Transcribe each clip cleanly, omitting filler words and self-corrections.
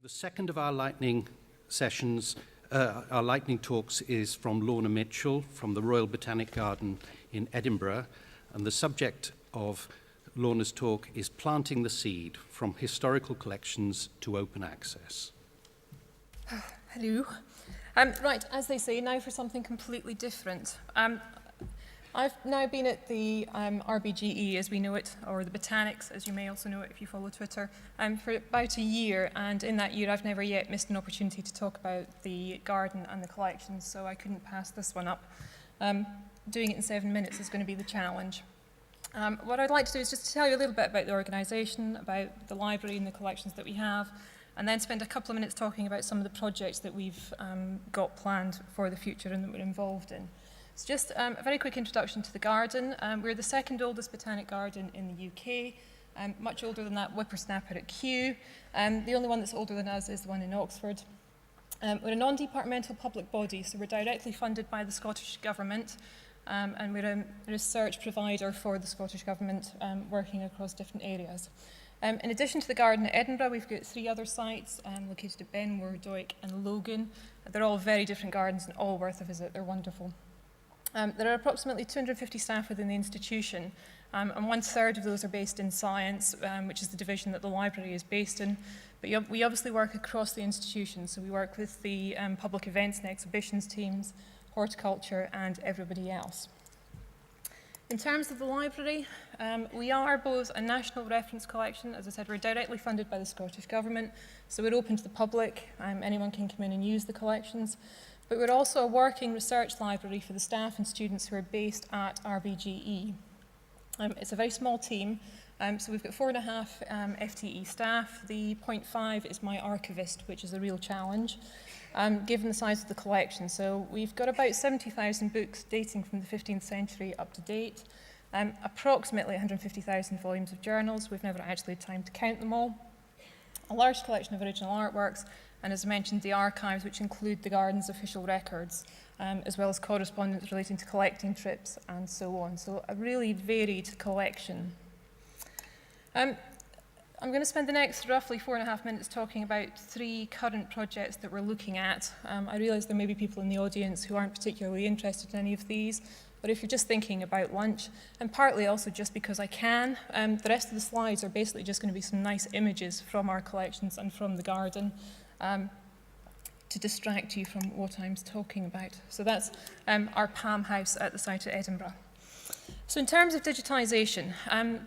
The second of our lightning sessions, our lightning talks, is from Lorna Mitchell from the Royal Botanic Garden in Edinburgh, and the subject of Lorna's talk is Planting the Seed, from Historical Collections to Open Access. Hello. Right, as they say, now for something completely different. I've now been at the RBGE, as we know it, or the Botanics, as you may also know it if you follow Twitter, for about a year, and in that year I've never yet missed an opportunity to talk about the garden and the collections, so I couldn't pass this one up. Doing it in 7 minutes is going to be the challenge. What I'd like to do is just to tell you a little bit about the organisation, about the library and the collections that we have, and then spend a couple of minutes talking about some of the projects that we've got planned for the future and that we're involved in. So just a very quick introduction to the garden. We're the second oldest botanic garden in the UK, much older than that whippersnapper at Kew. The only one that's older than us is the one in Oxford. We're a non-departmental public body, so we're directly funded by the Scottish Government, and we're a research provider for the Scottish Government, working across different areas. In addition to the garden at Edinburgh, we've got 3 other sites located at Benmore, Doik and Logan. They're all very different gardens and all worth a visit. They're wonderful. There are approximately 250 staff within the institution, and 1/3 of those are based in science, which is the division that the library is based in. But we obviously work across the institution, so we work with the public events and exhibitions teams, horticulture, and everybody else. In terms of the library, we are both a national reference collection. As I said, we're directly funded by the Scottish Government, so we're open to the public. Anyone can come in and use the collections. But we're also a working research library for the staff and students who are based at RBGE. It's a very small team, so we've got 4.5 FTE staff. The 0.5 is my archivist, which is a real challenge, given the size of the collection. So we've got about 70,000 books dating from the 15th century up to date, approximately 150,000 volumes of journals. We've never actually had time to count them all. A large collection of original artworks, and as I mentioned, the archives, which include the garden's official records, as well as correspondence relating to collecting trips and so on. So a really varied collection. I'm going to spend the next roughly 4.5 minutes talking about 3 current projects that we're looking at. I realise there may be people in the audience who aren't particularly interested in any of these, but if you're just thinking about lunch, and partly also just because I can, the rest of the slides are basically just going to be some nice images from our collections and from the garden, to distract you from what I'm talking about. So that's our Palm House at the site at Edinburgh. So in terms of digitisation,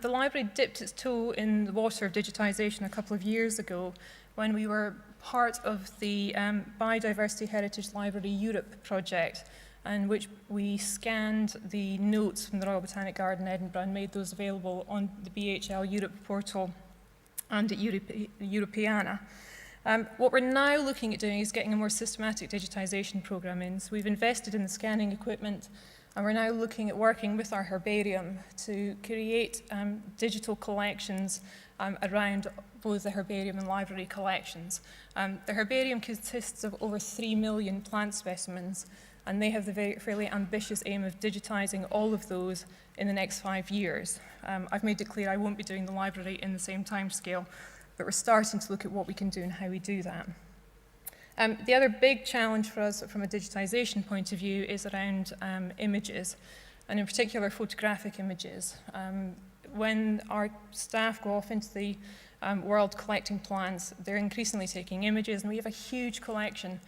the library dipped its toe in the water of digitisation a couple of years ago when we were part of the Biodiversity Heritage Library Europe project, in which we scanned the notes from the Royal Botanic Garden Edinburgh and made those available on the BHL Europe portal and at Europeana. What we're now looking at doing is getting a more systematic digitisation programme in. So we've invested in the scanning equipment, and we're now looking at working with our herbarium to create digital collections around both the herbarium and library collections. The herbarium consists of over 3 million plant specimens, and they have the fairly ambitious aim of digitising all of those in the next 5 years. I've made it clear I won't be doing the library in the same timescale, but we're starting to look at what we can do and how we do that. The other big challenge for us from a digitisation point of view is around images, and in particular photographic images. When our staff go off into the world collecting plants, they're increasingly taking images, and we have a huge collection.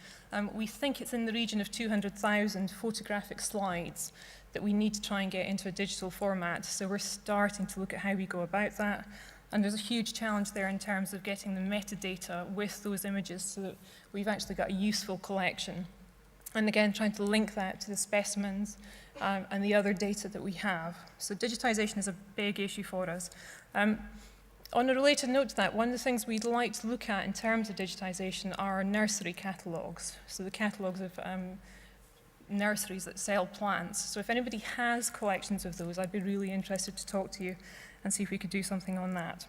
We think it's in the region of 200,000 photographic slides that we need to try and get into a digital format, so we're starting to look at how we go about that. And there's a huge challenge there in terms of getting the metadata with those images so that we've actually got a useful collection. And again, trying to link that to the specimens and the other data that we have. So digitisation is a big issue for us. On a related note to that, one of the things we'd like to look at in terms of digitisation are nursery catalogues. So the catalogues of nurseries that sell plants. So if anybody has collections of those, I'd be really interested to talk to you and see if we could do something on that.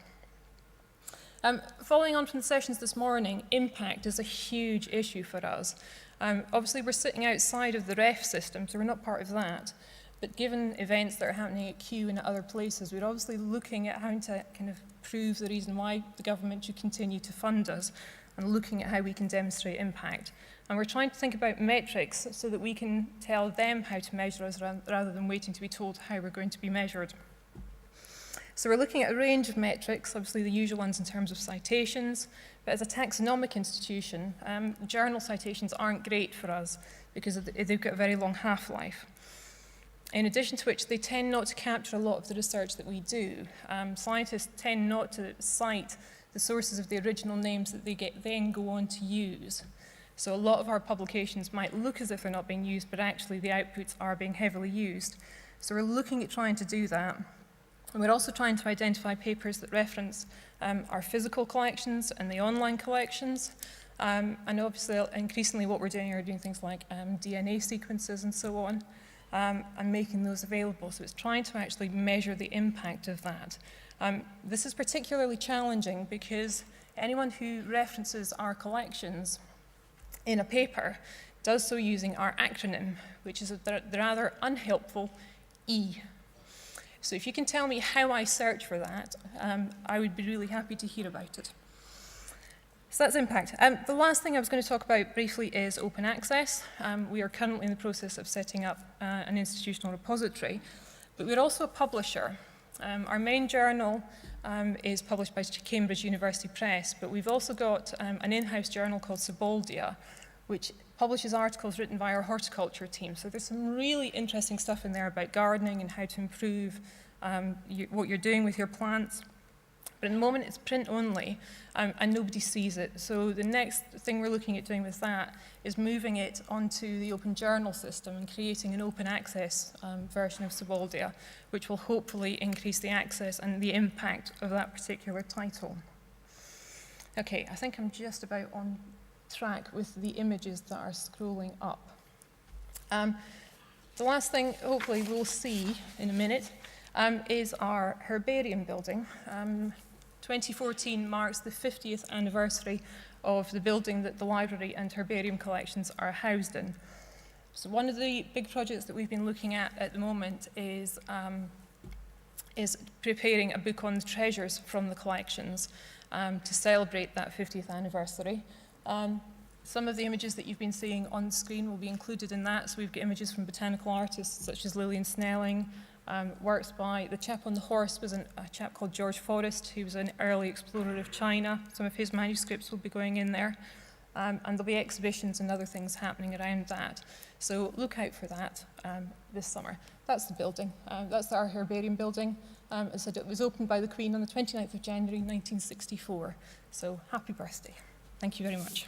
Following on from the sessions this morning, impact is a huge issue for us. Obviously, we're sitting outside of the REF system, so we're not part of that. But given events that are happening at Kew and at other places, we're obviously looking at how to kind of prove the reason why the government should continue to fund us. and looking at how we can demonstrate impact. And we're trying to think about metrics so that we can tell them how to measure us rather than waiting to be told how we're going to be measured. So we're looking at a range of metrics, obviously the usual ones in terms of citations, but as a taxonomic institution, journal citations aren't great for us because they've got a very long half-life. In addition to which, they tend not to capture a lot of the research that we do. Scientists tend not to cite the sources of the original names that they then go on to use. So a lot of our publications might look as if they're not being used, but actually the outputs are being heavily used. So we're looking at trying to do that. And we're also trying to identify papers that reference our physical collections and the online collections. And obviously, increasingly what we're doing are doing things like DNA sequences and so on, and making those available. So it's trying to actually measure the impact of that. This is particularly challenging because anyone who references our collections in a paper does so using our acronym, which is the rather unhelpful E. So if you can tell me how I search for that, I would be really happy to hear about it. So that's impact. The last thing I was going to talk about briefly is open access. We are currently in the process of setting up an institutional repository, but we're also a publisher. Our main journal is published by Cambridge University Press, but we've also got an in-house journal called Seboldia, which publishes articles written by our horticulture team. So there's some really interesting stuff in there about gardening and how to improve what you're doing with your plants. But at the moment it's print only and nobody sees it. So the next thing we're looking at doing with that is moving it onto the open journal system and creating an open access version of Seboldia, which will hopefully increase the access and the impact of that particular title. Okay, I think I'm just about on track with the images that are scrolling up. The last thing hopefully we'll see in a minute is our herbarium building. 2014 marks the 50th anniversary of the building that the library and herbarium collections are housed in. So one of the big projects that we've been looking at the moment is preparing a book on the treasures from the collections to celebrate that 50th anniversary. Some of the images that you've been seeing on the screen will be included in that. So we've got images from botanical artists such as Lillian Snelling, works by the chap on the horse was a chap called George Forrest, who was an early explorer of China. Some of his manuscripts will be going in there. And there'll be exhibitions and other things happening around that. So look out for that this summer. That's the building. That's our herbarium building. As I said, it was opened by the Queen on the 29th of January 1964. So happy birthday. Thank you very much.